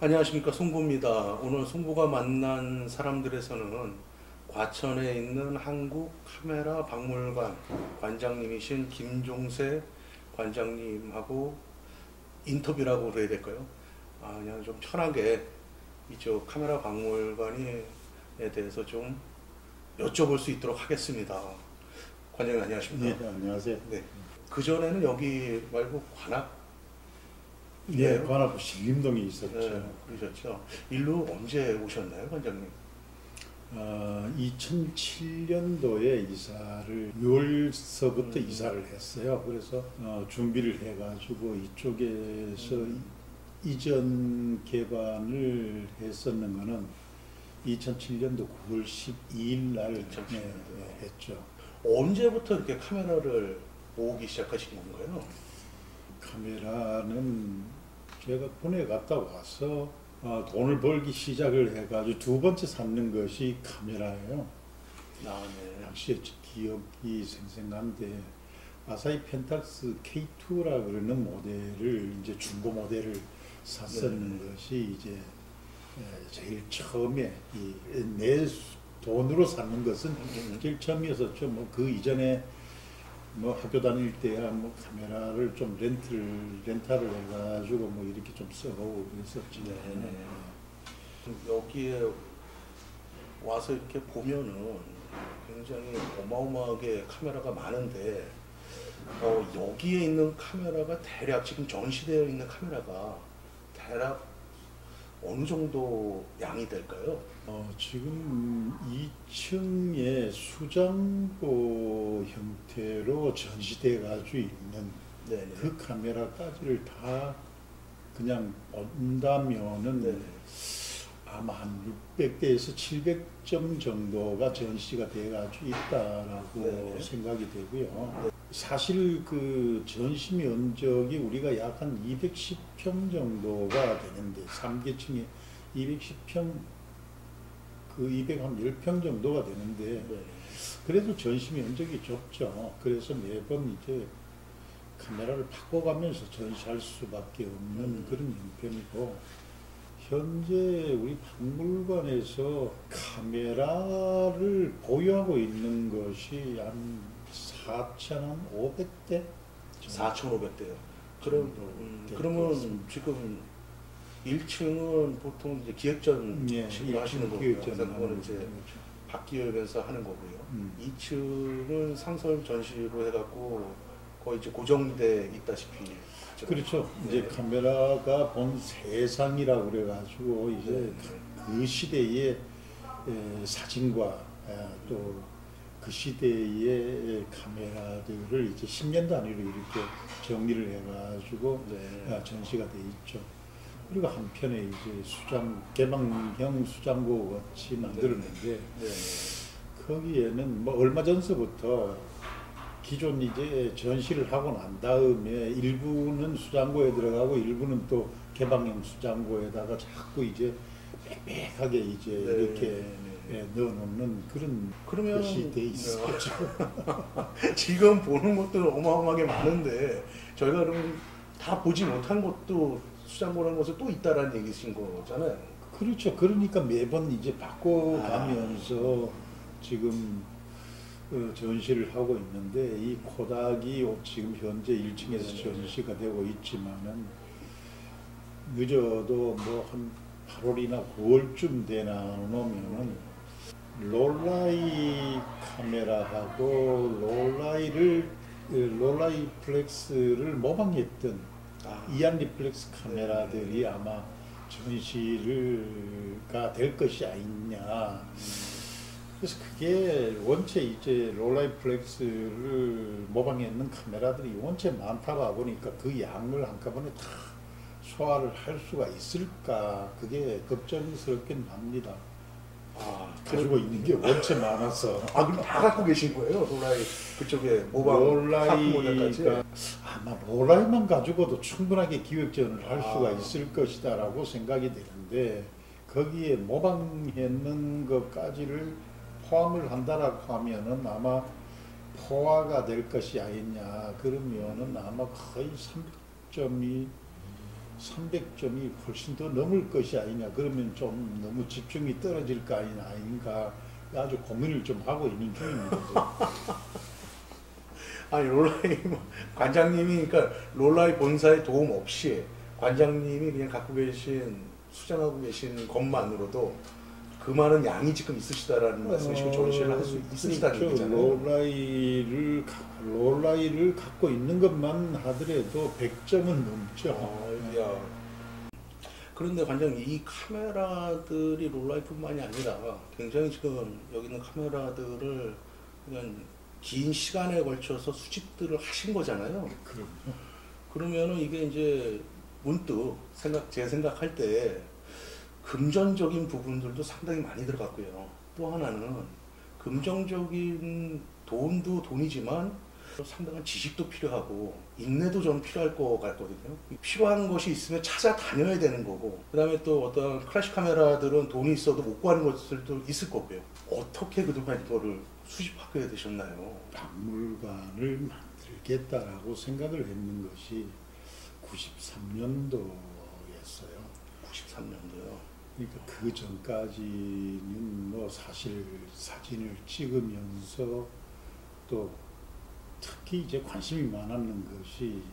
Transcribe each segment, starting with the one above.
안녕하십니까, 송구입니다. 오늘 송구가 만난 사람들에서는 과천에 있는 한국 카메라 박물관 관장님이신 김종세 관장님하고 인터뷰라고 그래야 될까요? 그냥 좀 편하게 이쪽 카메라 박물관에 대해서 좀 여쭤볼 수 있도록 하겠습니다. 관장님 안녕하십니까? 네, 안녕하세요. 네. 그전에는 여기 말고 관악 네, 관악구 신림동에 있었죠. 네, 그러셨죠. 일로 언제 오셨나요, 관장님? 2007년도에 이사를 6월서부터 이사를 했어요. 그래서 준비를 해가지고 이쪽에서 이전 개관을 했었는 거는 2007년도 9월 12일 날 했죠. 언제부터 이렇게 카메라를 모으기 시작하신 건가요? 카메라는 제가 군에 갔다 와서 돈을 벌기 시작을 해가지고 두 번째 샀는 것이 카메라예요. 네. 당시에 기억이 생생한데 아사히 펜탁스 K2라 그러는 모델을 이제 중고 모델을 샀었는 것이 이제 제일 처음에 내 돈으로 사는 것은 제일 처음이었었죠. 뭐 그 이전에 뭐 학교 다닐 때야 뭐 카메라를 좀 렌탈을 해가지고 뭐 이렇게 좀 써보고 그랬었지. 여기에 와서 이렇게 보면은 굉장히 어마어마하게 카메라가 많은데 여기에 있는 카메라가 대략 지금 전시되어 있는 카메라가 대략 어느 정도 양이 될까요? 지금 2층에 수장고 형태로 전시돼 가지고 있는 네네. 그 카메라까지를 다 그냥 본다면은 네네. 아마 한 600대에서 700점 정도가 전시가 돼 가지고 있다라고 네네. 생각이 되고요. 사실 그 전시 면적이 우리가 약 한 210평 정도가 되는데 3계층에 210평 그 210평 정도가 되는데 그래도 전시 면적이 좁죠. 그래서 매번 이제 카메라를 바꿔가면서 전시할 수밖에 없는 그런 형편이고 현재 우리 박물관에서 카메라를 보유하고 있는 것이 한 4,500대? 4,500대요. 그러면 지금 1층은 보통 이제 기획전식으로 하시는 거고요. 그래서 그거는 이제 바뀌면서 하는 거고요. 2층은 상설 전시로 해갖고 거의 이제 고정돼 있다시피. 그렇죠. 이제 카메라가 본 세상이라고 그래가지고 이제 그 시대의 사진과 또 그 시대의 카메라들을 이제 10년 단위로 이렇게 정리를 해가지고 전시가 돼 있죠. 그리고 한편에 이제 개방형 수장고 같이 만들었는데 거기에는 뭐 얼마 전서부터 기존 이제 전시를 하고 난 다음에 일부는 수장고에 들어가고 일부는 또 개방형 수장고에다가 자꾸 이제 빽빽하게 이제 이렇게 넣어놓는 그런 것이 돼 있어요. 지금 보는 것도 어마어마하게 많은데 저희가 그러면 다 보지 못한 것도 수장고라는 것을 또 있다라는 얘기신 거잖아요. 그렇죠. 그러니까 매번 이제 바꿔가면서 지금 전시를 하고 있는데 이 코닥이 지금 현재 1층에서 전시가 되고 있지만은 늦어도 뭐 한 8월이나 9월쯤 되나 놓으면은 롤라이 카메라하고 롤라이 플렉스를 모방했던 이안 리플렉스 카메라들이 아마 전시가 될 것이 아니냐. 그래서 그게 원체 이제 롤라이 플렉스를 모방했는 카메라들이 원체 많다가 보니까 그 양을 한꺼번에 다 소화를 할 수가 있을까 그게 걱정스럽긴 합니다. 가지고 있는 게 원체 많아서. 그럼 다 갖고 계신 거예요? 롤라이 그쪽에 모방 롤라이가 아마 롤라이만 가지고도 충분하게 기획전을 할 수가 있을 것이다라고 생각이 되는데 거기에 모방했는 것까지를 포함을 한다라고 하면은 아마 포화가 될 것이 아니냐. 그러면은 아마 거의 300점이 300점이 훨씬 더 넘을 것이 아니냐. 그러면 좀 너무 집중이 떨어질 거 아닌가. 아주 고민을 좀 하고 있는 중입니다. 아니 롤라이 관장님이 그러니까 롤라이 본사의 도움 없이 관장님이 그냥 갖고 계신 수정하고 계신 것만으로도 그 많은 양이 지금 있으시다라는 말씀이시고 전시를 할 수 있으시다는 그렇죠. 얘기잖아요. 롤라이를 갖고 있는 것만 하더라도 100점은 넘죠. 야. 그런데 관장님 이 카메라들이 롤라이뿐만이 아니라 굉장히 지금 여기 있는 카메라들을 그냥 긴 시간에 걸쳐서 수집들을 하신 거잖아요. 그럼요. 그러면은 이게 이제 문득 제 생각할 때 금전적인 부분들도 상당히 많이 들어갔고요. 또 하나는 금전적인 돈도 돈이지만 상당한 지식도 필요하고 인내도 좀 필요할 것 같거든요. 필요한 것이 있으면 찾아다녀야 되는 거고, 그 다음에 또 어떤 클래식 카메라들은 돈이 있어도 못 구하는 것들도 있을 거고요. 어떻게 그동안 이거를 수집하게 되셨나요? 박물관을 만들겠다라고 생각을 했는 것이 93년도였어요. 93년도요. 그러니까 그 전까지는 뭐 사실 사진을 찍으면서 또 특히 이제 관심이 많았는 것이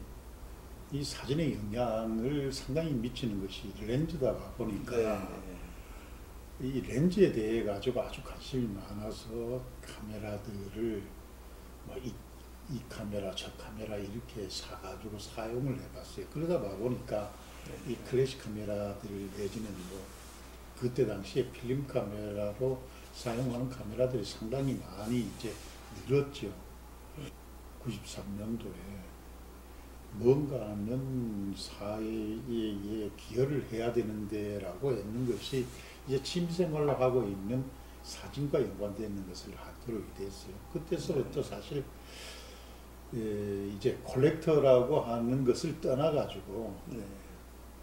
이 사진의 영향을 상당히 미치는 것이 렌즈다 보니까 이 렌즈에 대해 가지고 아주 관심이 많아서 카메라들을 뭐 이 카메라 저 카메라 이렇게 사가지고 사용을 해봤어요. 그러다 보니까 이 클래식 카메라들 내지는 뭐 그때 당시에 필름 카메라로 사용하는 카메라들이 상당히 많이 이제 늘었죠. 93년도에 뭔가는 사회에 기여를 해야 되는데라고 했는 것이 이제 취미생활로 하고 있는 사진과 연관되는 것을 하도록 됐어요. 그때서부터 사실 이제 콜렉터라고 하는 것을 떠나가지고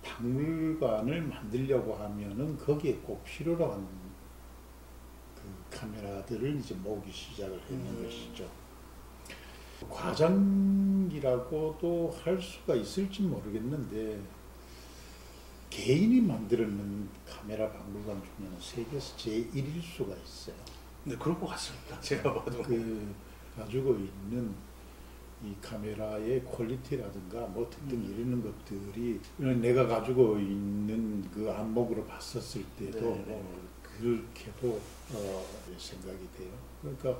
박물관을 만들려고 하면은 거기에 꼭 필요로 한 그 카메라들을 이제 모으기 시작을 했는 것이죠. 과장이라고도 할 수가 있을지 모르겠는데 개인이 만들어낸 카메라 박물관 중에는 세계에서 제1일 수가 있어요. 네, 그럴 것 같습니다. 제가 봐도. 가지고 있는 이 카메라의 퀄리티라든가 뭐 등등 이런 것들이 내가 가지고 있는 그 안목으로 봤었을 때도 그렇게도 생각이 돼요. 그러니까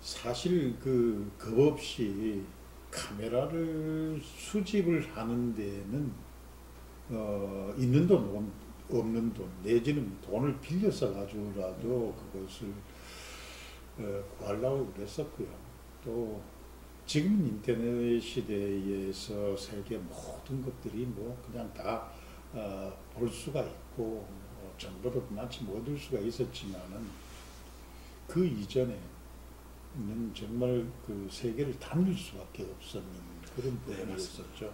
사실 겁 없이 카메라를 수집을 하는 데는 있는 돈 없는 돈 내지는 돈을 빌려서 가지고라도 그것을 구하려고 그랬었고요. 또 지금 인터넷 시대에서 세계 모든 것들이 뭐 그냥 다 볼 수가 있고 정보도 많이 얻을 수가 있었지만은 그 이전에는 정말 그 세계를 다닐 수밖에 없었는 그런 부분이었었죠.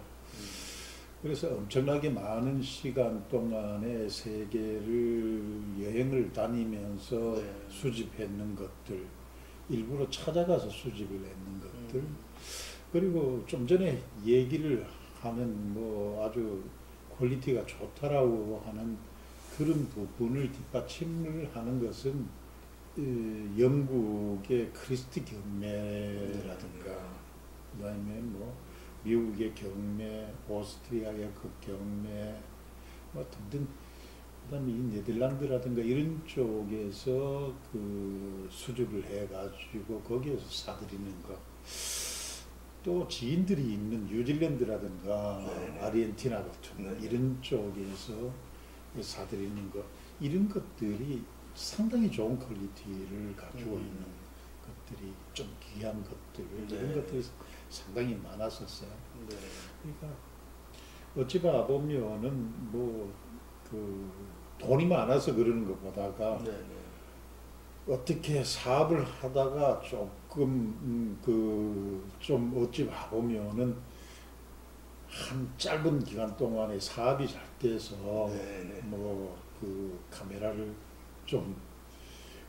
그래서 엄청나게 많은 시간 동안에 세계를 여행을 다니면서 수집했는 것들, 일부러 찾아가서 수집을 했는 것들, 그리고 좀 전에 얘기를 하는 뭐 아주 퀄리티가 좋다라고 하는 그런 부분을 뒷받침을 하는 것은 영국의 크리스티 경매라든가 그다음에 뭐 미국의 경매, 오스트리아의 그 경매, 뭐 등등, 그다음에 이 네덜란드라든가 이런 쪽에서 그 수집을 해가지고 거기에서 사들이는 거, 또 지인들이 있는 뉴질랜드라든가 아르헨티나 같은 이런 쪽에서 사들이는 거, 이런 것들이 상당히 좋은 퀄리티를 가지고 있는 것들이 좀 귀한 것들, 이런 것들이 상당히 많았었어요. 그러니까 어찌 봐 보면은 뭐 돈이 많아서 그러는 것보다가 어떻게 사업을 하다가 조금 좀 어찌 봐 보면은 한 짧은 기간 동안에 사업이 잘 돼서 뭐 카메라를 좀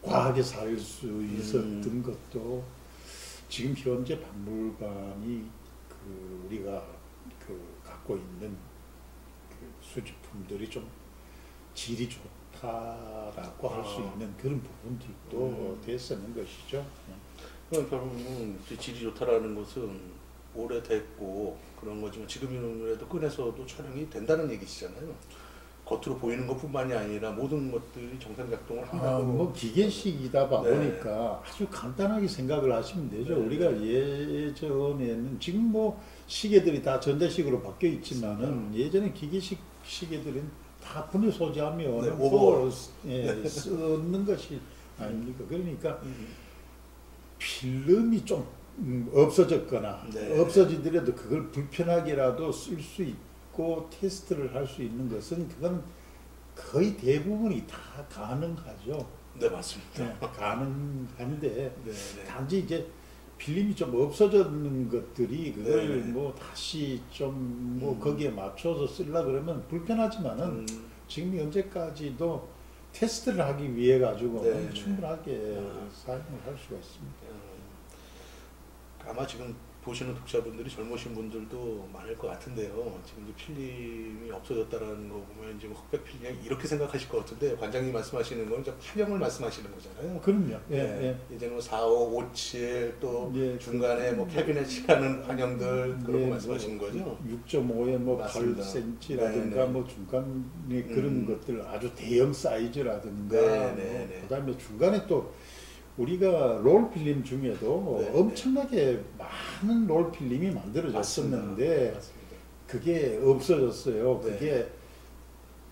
과하게 살 수 있었던 것도 지금 현재 박물관이 우리가 갖고 있는 수집품들이 좀 질이 좋다라고 할 수 있는 그런 부분들도 됐었는 것이죠. 그럼 결국은 질이 좋다라는 것은 오래됐고 그런 거지만 지금이라도 꺼내서도 촬영이 된다는 얘기시잖아요. 겉으로 보이는 것뿐만이 아니라 모든 것들이 정상 작동을 한다고. 뭐 기계식이다 네. 보니까 아주 간단하게 생각을 하시면 되죠. 네. 우리가 예전에는 지금 뭐 시계들이 다 전자식으로 바뀌어 있지만은 예전에 기계식 시계들은 다 분해 소지하면 네, 또 쓰는 것이 아닙니까? 그러니까 필름이 좀 없어졌거나 네. 없어지더라도 그걸 불편하게라도 쓸 수 있고 테스트를 할 수 있는 것은 그건 거의 대부분이 다 가능하죠. 네, 맞습니다. 네, 가능한데 네, 네. 단지 이제 필름이 좀 없어졌는 것들이 그걸 네. 뭐 다시 좀 뭐 거기에 맞춰서 쓰려 그러면 불편하지만은 지금 현재까지도 테스트를 하기 위해 가지고는 네. 충분하게 사용을 할 수가 있습니다. 아마 지금 보시는 독자분들이 젊으신 분들도 많을 것 같은데요. 지금 이제 필름이 없어졌다라는 거 보면 이제 뭐 흑백 필름 이렇게 생각하실 것 같은데 관장님 말씀하시는 건 이제 파형을 말씀하시는 거잖아요. 그럼요. 예, 네. 이제는 뭐 4, 5, 5, 7 또 예, 중간에 뭐 캐비넷이라는 판형들 그런 거 예, 말씀하시는 거죠. 6.5에 뭐 맞습니다. 8cm라든가 네네. 뭐 중간에 그런 것들 아주 대형 사이즈라든가 네네네. 뭐 그다음에 중간에 또 우리가 롤 필름 중에도 네네. 엄청나게 많은 롤 필름이 만들어졌었는데 맞습니다. 그게 없어졌어요. 네. 그게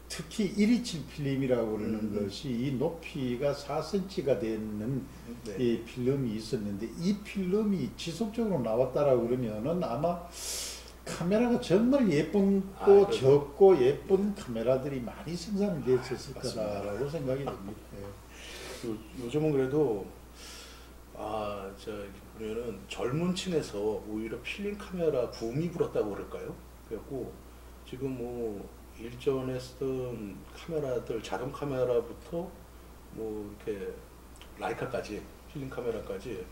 특히 127 필름이라고 그러는 것이 이 높이가 4cm가 되는 네. 이 필름이 있었는데 이 필름이 지속적으로 나왔다라고 그러면은 아마 카메라가 정말 예쁘고 그렇죠. 적고 예쁜 카메라들이 많이 생산이 됐었을 맞습니다. 거다라고 생각이 듭니다. 요즘은 그래도 보면은 젊은 층에서 오히려 필름 카메라 붐이 불었다고 그럴까요? 그래갖고 지금 뭐 일전에 쓰던 카메라들 자동 카메라부터 뭐 이렇게 라이카까지 필름 카메라까지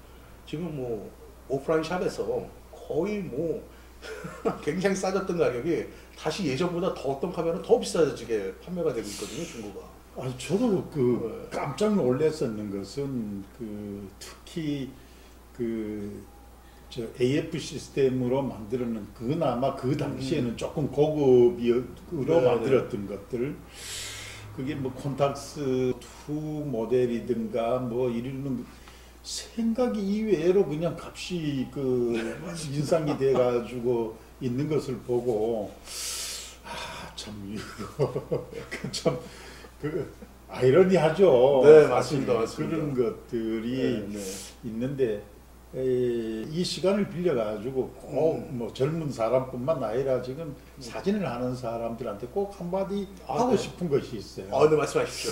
지금 뭐 오프라인 샵에서 거의 뭐 굉장히 싸졌던 가격이 다시 예전보다 더 어떤 카메라는 더 비싸지게 판매가 되고 있거든요, 중고가. 저도 그 깜짝 놀랐었는 것은 그 특히 그 저 AF 시스템으로 만드는 그나마 그 당시에는 조금 고급으로 네, 만들었던 것들 그게 뭐 콘탁스 2 모델이든가 뭐 이런 생각이 이외로 그냥 값이 그 인상이 돼 가지고 있는 것을 보고 참 이거 참 그 아이러니하죠. 네, 맞습니다, 맞습니다. 그런 것들이 네. 있는데 이 시간을 빌려 가지고 꼭 뭐 젊은 사람뿐만 아니라 지금 사진을 하는 사람들한테 꼭 한마디 하고 네. 싶은 것이 있어요. 네, 말씀하십시오.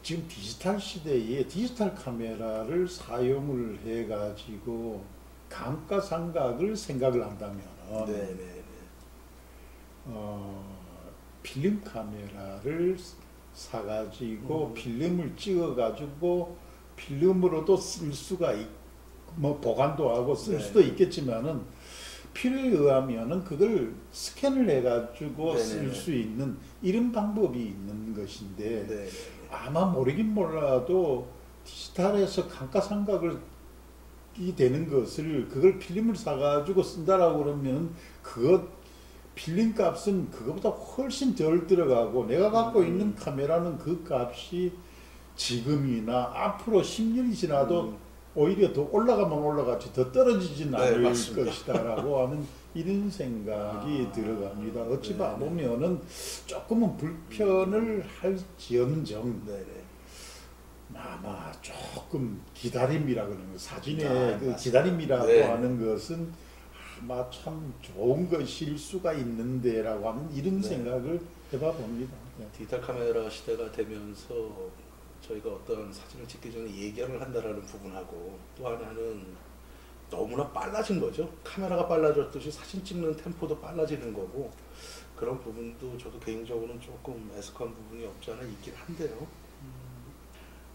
지금 디지털 시대에 디지털 카메라를 사용을 해 가지고 감가상각을 생각을 한다면 네. 필름 카메라를 사가지고 필름을 찍어가지고 필름으로도 쓸 수가 뭐 보관도 하고 쓸 네. 수도 있겠지만은 필요에 의하면은 그걸 스캔을 해가지고 네네네. 쓸 수 있는 이런 방법이 있는 것인데 네. 아마 모르긴 몰라도 디지털에서 감가상각을 이 되는 것을 그걸 필름을 사가지고 쓴다라고 그러면 그것 필름 값은 그거보다 훨씬 덜 들어가고 내가 갖고 있는 카메라는 그 값이 지금이나 앞으로 10년이 지나도 오히려 더 올라가면 올라가지 더 떨어지진 않을 맞습니다. 것이다라고 하는 이런 생각이 들어갑니다. 어찌 보면은 조금은 불편을 할지언정 아마 조금 기다림이라고 하는 거 사진의 그 기다림이라고 하는 것은 아마 참 좋은 것일 수가 있는데라고 하는 이런 생각을 해봐 봅니다. 디지털 카메라 시대가 되면서 저희가 어떤 사진을 찍기 전에 예견을 한다라는 부분하고 또 하나는 너무나 빨라진 거죠. 카메라가 빨라졌듯이 사진 찍는 템포도 빨라지는 거고 그런 부분도 저도 개인적으로는 조금 애석한 부분이 없지 않아 있긴 한데요.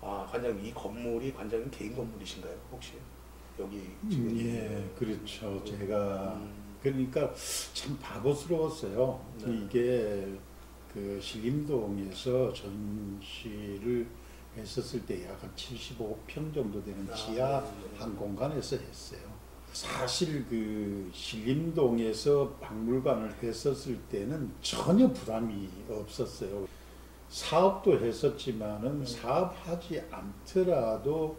관장님 이 건물이 관장님 개인 건물이신가요 혹시? 여기 지금 예, 그렇죠. 제가 그러니까 참 바보스러웠어요. 네. 이게 그 신림동에서 전시를 했었을 때 약 한 75평 정도 되는 지하 한 공간에서 했어요. 사실 그 신림동에서 박물관을 했었을 때는 전혀 부담이 없었어요. 사업도 했었지만은 사업하지 않더라도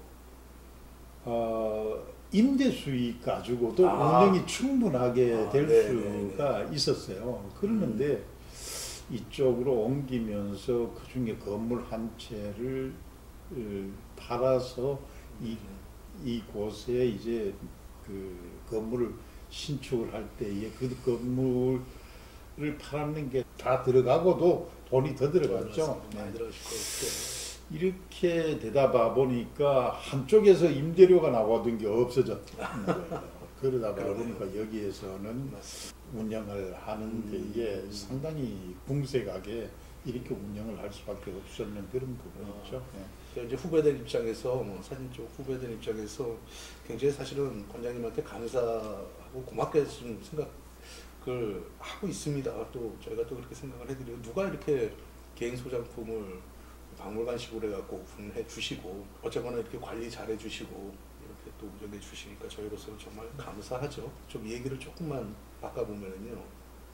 임대 수익 가지고도 운영이 충분하게 될 수가 있었어요. 그러는데 이쪽으로 옮기면서 그 중에 건물 한 채를 팔아서 이곳에 이제 그 건물을 신축을 할 때에 그 건물을 팔았는 게 다 들어가고도 돈이 더 들어갔죠. 많이 들어가실 것 같아요. 이렇게 되다 보니까 한쪽에서 임대료가 나오던 게 없어졌는 거예요. 그러다 보니까 여기에서는 운영을 하는 게 이게 상당히 궁색하게 이렇게 운영을 할 수밖에 없었는 그런 부분이죠. 이제 후배들 입장에서 사진 쪽 후배들 입장에서 굉장히 사실은 권장님한테 감사하고 고맙게 좀 생각을 하고 있습니다. 또 저희가 또 그렇게 생각을 해드리고 누가 이렇게 개인 소장품을 박물관식으로 해갖고 오픈해 주시고 어쨌거나 이렇게 관리 잘 해주시고 이렇게 또 운영해 주시니까 저희로서는 정말 감사하죠. 좀 얘기를 조금만 바꿔보면은요.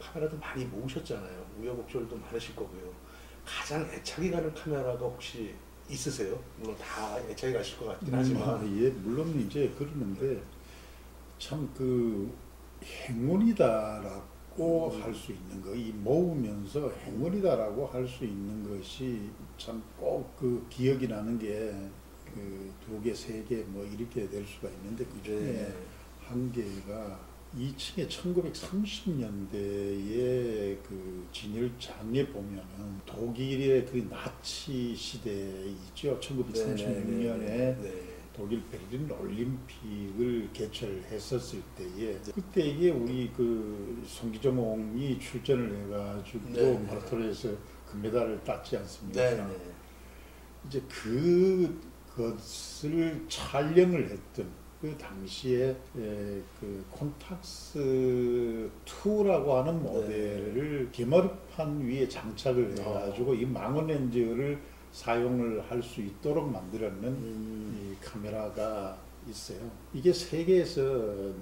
카메라도 많이 모으셨잖아요. 우여곡절도 많으실 거고요. 가장 애착이 가는 카메라가 혹시 있으세요? 물론 다 애착이 가실 것 같긴 하지만. 예, 물론 이제 그러는데 참 그 행운이다라고 할 수 있는 거, 이 모으면서 행운이다라고 할 수 있는 것이 참 꼭 그 기억이 나는 게 그 2개, 3개 뭐 이렇게 될 수가 있는데 그 중에 한 개가 2층에 1930년대에 그 진열장에 보면은 독일의 그 나치 시대 있죠. 1936년에 독일 베를린 올림픽을 개최했었을 때에 그때에 우리 그 송기정이 출전을 해가지고 마라톤에서 금메달을 땄지 않습니까? 이제 그것을 촬영을 했던 그 당시에 그 콘탁스 2라고 하는 모델을 개머리판 위에 장착을 해가지고 이 망원렌즈를 사용을 할 수 있도록 만들었는 이 카메라가 있어요. 이게 세계에서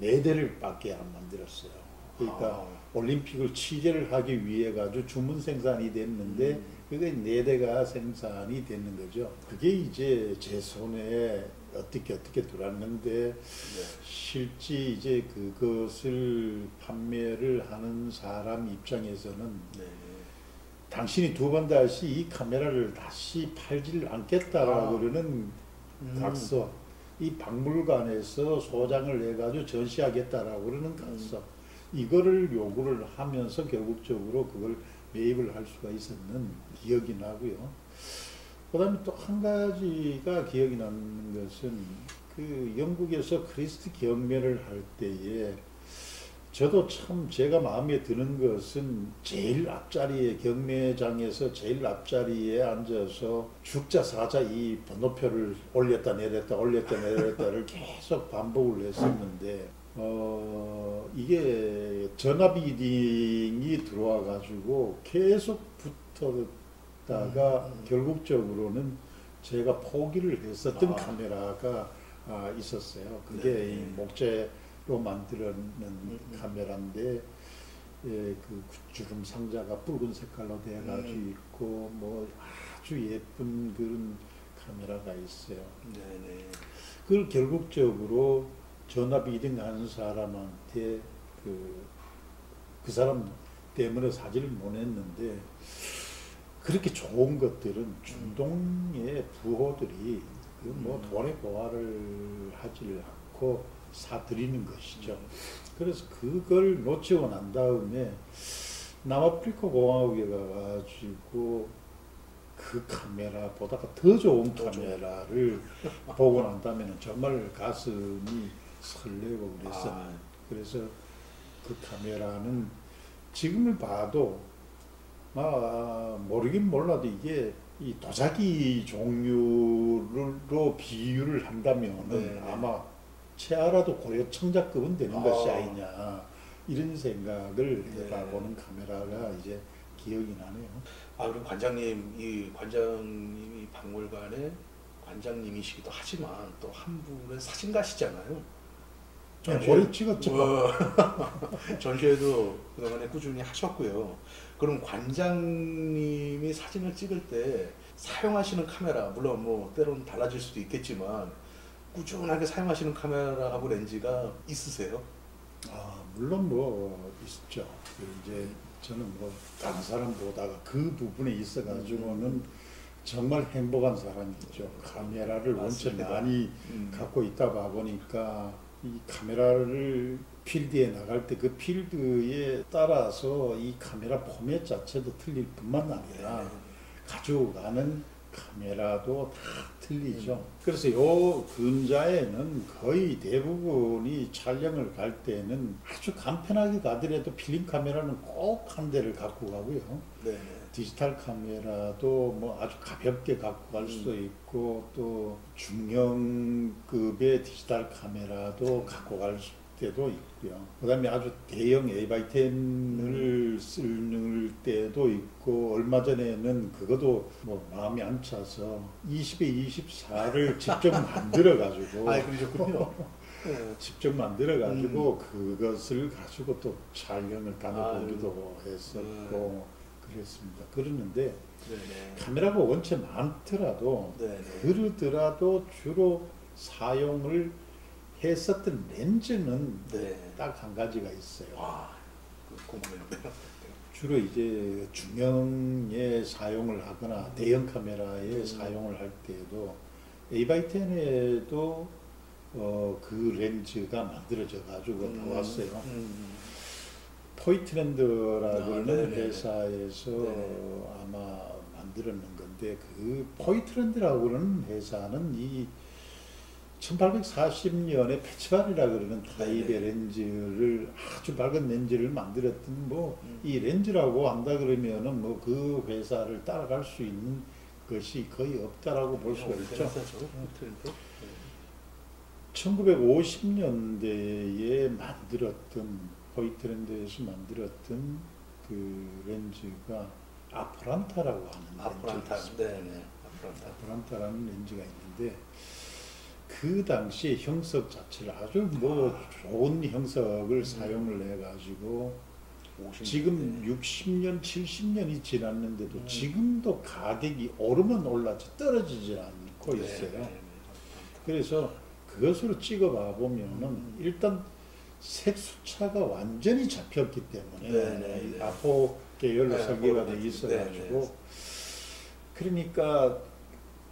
4대를 밖에 안 만들었어요. 그러니까 올림픽을 취재를 하기 위해 가지고 주문 생산이 됐는데 그게 4대가 생산이 되는 거죠. 그게 이제 제 손에 어떻게 들어왔는데 실제 이제 그것을 판매를 하는 사람 입장에서는 당신이 2번 다시 이 카메라를 다시 팔지를 않겠다라고 그러는 각서, 이 박물관에서 소장을 해가지고 전시하겠다라고 그러는 각서, 이거를 요구를 하면서 결국적으로 그걸 매입을 할 수가 있었는 기억이 나고요. 그 다음에 또 한 가지가 기억이 나는 것은 그 영국에서 크리스트 경매를 할 때에 저도 참 제가 마음에 드는 것은 제일 앞자리에 경매장에서 제일 앞자리에 앉아서 죽자 사자 이 번호표를 올렸다 내렸다를 계속 반복을 했었는데 이게 전화비딩이 들어와 가지고 계속 붙었다가 결국적으로는 제가 포기를 했었던 카메라가 있었어요. 그게 이 목재로 만들어낸 카메라인데 그 주름 상자가 붉은 색깔로 되어 가지고 있고 뭐 아주 예쁜 그런 카메라가 있어요. 그걸 결국적으로 전화 비딩하는 사람한테 그 사람 때문에 사진을 보냈는데 그렇게 좋은 것들은 중동의 부호들이 뭐 돈의 보화를 하지 않고 사들이는 것이죠. 그래서 그걸 놓치고 난 다음에 남아프리카 공화국에 가가지고 그 카메라보다가 더 좋은 카메라를 보고 난 다음에는 정말 가슴이 설레고 그랬어요. 그래서 그 카메라는 지금을 봐도 모르긴 몰라도 이게 이 도자기 종류로 비유를 한다면은 아마 채아라도 고려 청자급은 되는 것이 아니냐 이런 생각을 네. 해봐보는 카메라가 이제 기억이 나네요. 아, 그리고 관장님, 이 관장님이 박물관의 관장님이시기도 하지만 또 한 분은 사진가시잖아요. 오래 찍었죠. 전시회도 그동안에 꾸준히 하셨고요. 그럼 관장님이 사진을 찍을 때 사용하시는 카메라, 물론 뭐 때로는 달라질 수도 있겠지만 꾸준하게 사용하시는 카메라하고 렌즈가 있으세요? 물론 뭐 있죠. 이제 저는 뭐 다른 사람보다가 그 부분에 있어가지고는 정말 행복한 사람이죠. 카메라를 원체 맞습니다. 많이 갖고 있다 봐 보니까 이 카메라를 필드에 나갈 때 그 필드에 따라서 이 카메라 포맷 자체도 틀릴 뿐만 아니라 네. 가지고 가는 카메라도 다 틀리죠. 그래서 요 근자에는 거의 대부분이 촬영을 갈 때는 아주 간편하게 가더라도 필름 카메라는 꼭 한 대를 갖고 가고요. 네. 디지털 카메라도 뭐 아주 가볍게 갖고 갈 수도 있고 또 중형급의 디지털 카메라도 갖고 갈 때도 있고요. 그다음에 아주 대형 A10을 쓸 때도 있고 얼마 전에는 그것도 뭐 마음이 안 차서 20에 24를 직접 만들어 가지고 그러셨군요. 네. 직접 만들어 가지고 그것을 가지고 또 촬영을 다녀보기도 아유. 했었고 그랬습니다. 그러는데 네네. 카메라가 원체 많더라도 네네. 그러더라도 주로 사용을 했었던 렌즈는 네. 딱 한 가지가 있어요. 와, 궁금해요. 주로 이제 중형에 사용을 하거나 대형 카메라에 사용을 할 때에도 A10에도 그 렌즈가 만들어져 가지고 나왔어요. 포이트랜드라 그러는 네네네. 회사에서 네네. 아마 만들었는 건데 그 포이트랜드라고 그러는 회사는 이 1840년에 패치발이라 그러는 타입의 네네. 렌즈를 아주 밝은 렌즈를 만들었던 뭐 이 렌즈라고 한다 그러면은 뭐 그 회사를 따라갈 수 있는 것이 거의 없다라고 볼 수가 있죠. 1950년대에 만들었던 포이트랜드에서 만들었던 그 렌즈가 아프란타라고 하는 아프란타. 렌즈가 있습니다. 네네. 아프란타. 아프란타라는 렌즈가 있는데 그 당시에 형석 자체를 아주 뭐 좋은 형석을 사용을 해가지고 50년대. 지금 60년, 70년이 지났는데도 지금도 가격이 오르면 올라지 떨어지지 않고 있어요. 네네. 그래서 그것으로 찍어봐 보면은 일단 색수차가 완전히 잡혔기 때문에 네네. 아포 계열로 네, 설계가 네네. 돼 있어가지고 네네. 그러니까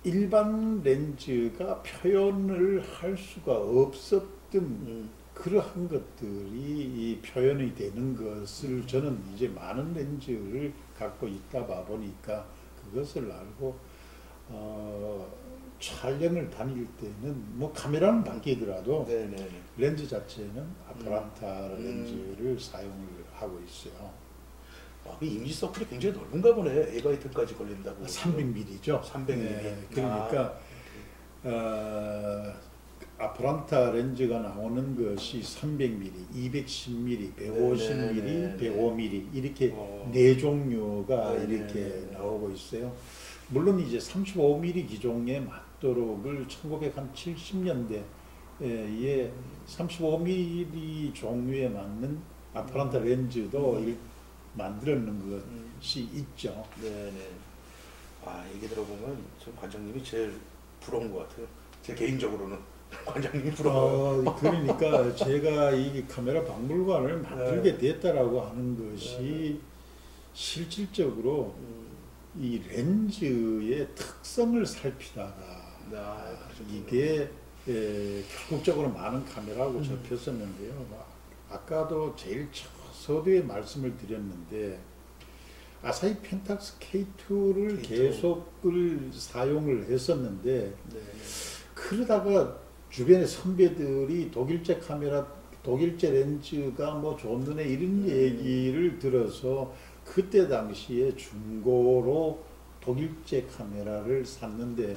일반 렌즈가 표현을 할 수가 없었던 그러한 것들이 이 표현이 되는 것을 저는 이제 많은 렌즈를 갖고 있다 봐 보니까 그것을 알고 촬영을 다닐 때는 뭐 카메라는 바뀌더라도 네네. 렌즈 자체는 아프란타 렌즈를 사용을 하고 있어요. 그 임시 서클이 굉장히 넓은가 보네. 에바이트까지 걸린다고. 300mm죠. 300mm. 그러니까 아프란타 렌즈가 나오는 것이 300mm, 210mm, 150mm, 네네네. 105mm 이렇게 어. 네 종류가 네네네. 이렇게 나오고 있어요. 물론 이제 35mm 기종의 맞도록을 1970년대에 35mm 종류에 맞는 아프란타 렌즈도 만들었는 것이 있죠. 네네. 얘기 들어보면 저 관장님이 제일 부러운 것 같아요. 제 개인적으로는 관장님이 부러워요. 그러니까 제가 이 카메라 박물관을 만들게 됐다라고 하는 것이 실질적으로 이 렌즈의 특성을 살피다가 이게 결국적으로 많은 카메라하고 접혔었는데요. 아까도 제일 서두에 말씀을 드렸는데 아사히 펜탁스 K2를 계속을 사용을 했었는데 그러다가 주변의 선배들이 독일제 카메라, 독일제 렌즈가 뭐 좋네 이런 얘기를 들어서 그때 당시에 중고로 독일제 카메라를 샀는데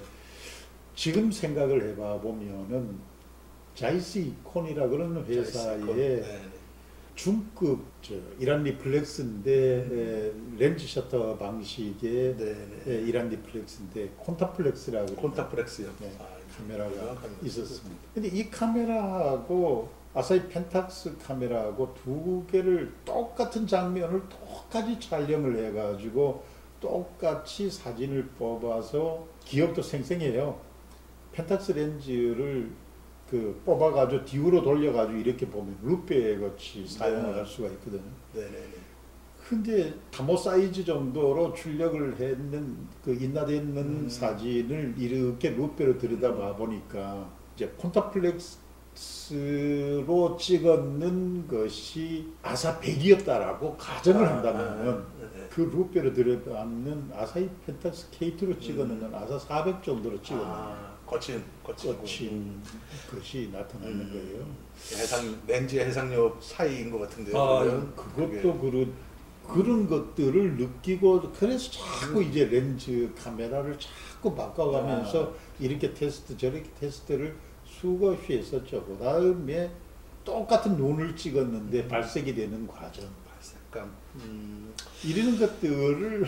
지금 생각을 해봐 보면은 자이스 이콘이라 그러는 회사에 중급 이란 리플렉스인데 렌즈 셔터 방식의 네네. 이란 리플렉스인데 콘타플렉스라고 콘타플렉스요. 네, 아, 카메라가 정확합니다. 있었습니다. 근데 이 카메라하고 아사히 펜탁스 카메라하고 두 개를 똑같은 장면을 똑같이 촬영을 해가지고 똑같이 사진을 뽑아서 기억도 생생해요. 펜탁스 렌즈를 그 뽑아가지고 뒤로 돌려가지고 이렇게 보면 루페 같이 사용을 할 수가 있거든요. 네네네. 근데 타모 사이즈 정도로 출력을 했는 그 인화되는 사진을 이렇게 루페로 들여다봐 보니까 이제 콘타플렉스로 찍었는 것이 아사 100이었다라고 가정을 한다면 네. 그 루페로 들여다보는 아사히 펜탁스 K2로 찍었는 건 아사 400 정도로 찍었는 거친 것이 나타나는 거예요. 렌즈 해상력 사이인 것 같은데요. 그것도 그런 것들을 느끼고 그래서 자꾸 이제 렌즈 카메라를 자꾸 바꿔가면서 이렇게 테스트 저렇게 테스트를 수없이 했었죠. 그 다음에 똑같은 눈을 찍었는데 발색이 되는 과정, 발색감 이런 것들을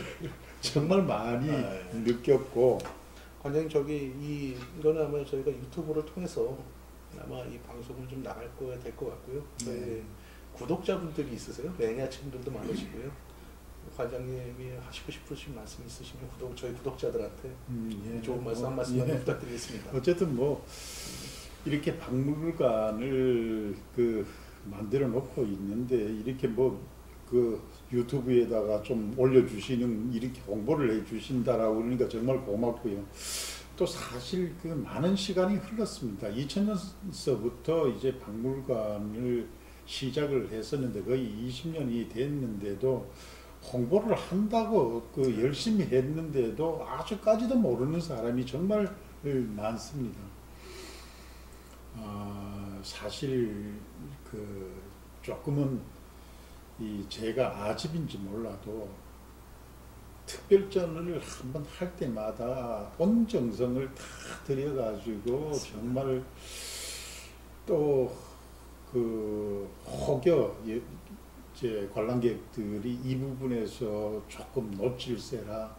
정말 많이 느꼈고. 관장님 이거는 아마 저희가 유튜브를 통해서 아마 이 방송을 좀 나갈 거야 될 것 같고요. 네. 구독자분들이 있으세요? 매니아층들도 많으시고요. 관장님이 하시고 싶으신 말씀 있으시면 저희 구독자들한테 좋은 말씀 한 말씀 부탁드리겠습니다. 어쨌든 뭐 이렇게 박물관을 만들어 놓고 있는데 이렇게 그 유튜브에다가 좀 올려주시는 이렇게 홍보를 해주신다라고 그러니까 정말 고맙고요. 또 사실 많은 시간이 흘렀습니다. 2000년서부터 이제 박물관을 시작을 했었는데 거의 20년이 됐는데도 홍보를 한다고 열심히 했는데도 아직까지도 모르는 사람이 정말 많습니다. 사실 조금은 제가 아집인지 몰라도 특별전을 한번 할 때마다 온 정성을 다 들여가지고 정말 또 혹여 이제 관람객들이 이 부분에서 조금 놓칠세라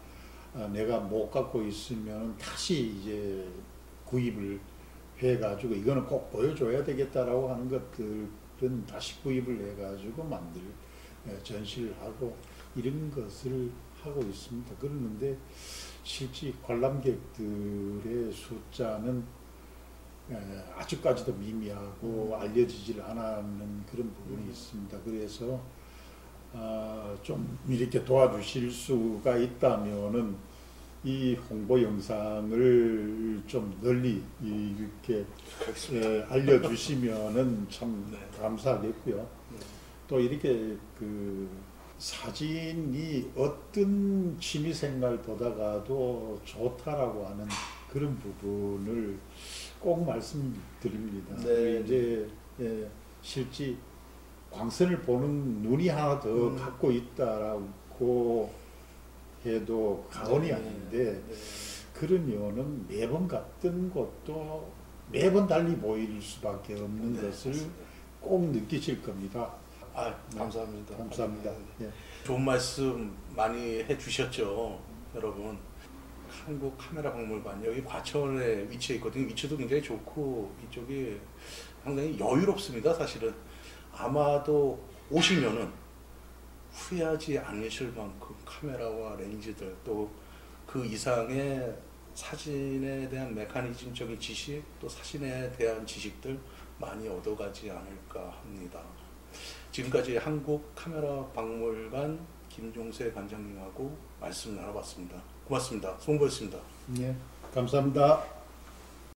내가 못 갖고 있으면 다시 이제 구입을 해가지고 이거는 꼭 보여줘야 되겠다라고 하는 것들은 다시 구입을 해가지고 전시를 하고 이런 것을 하고 있습니다. 그러는데 실제 관람객들의 숫자는 아직까지도 미미하고 알려지질 않는 그런 부분이 있습니다. 그래서 좀 이렇게 도와주실 수가 있다면은 이 홍보 영상을 좀 널리 이렇게 알려주시면은 참 감사하겠고요. 또 이렇게 사진이 어떤 취미생활보다가도 좋다라고 하는 그런 부분을 꼭 말씀드립니다. 네. 이제 실제 광선을 보는 눈이 하나 더 갖고 있다라고 해도 과언이 아닌데 그런 이유는 매번 갔던 곳도 매번 달리 보일 수밖에 없는 것을 꼭 느끼실 겁니다. 감사합니다. 감사합니다. 좋은 말씀 많이 해주셨죠, 여러분. 한국 카메라 박물관 여기 과천에 위치해 있거든요. 위치도 굉장히 좋고 이쪽이 상당히 여유롭습니다. 사실은 아마도 오시면은 후회하지 않으실 만큼 카메라와 렌즈들 또 그 이상의 사진에 대한 메커니즘적인 지식 또 사진에 대한 지식들 많이 얻어가지 않을까 합니다. 지금까지 한국 카메라 박물관 김종세 관장님하고 말씀 나눠봤습니다. 고맙습니다. 송보였습니다. 네, 감사합니다.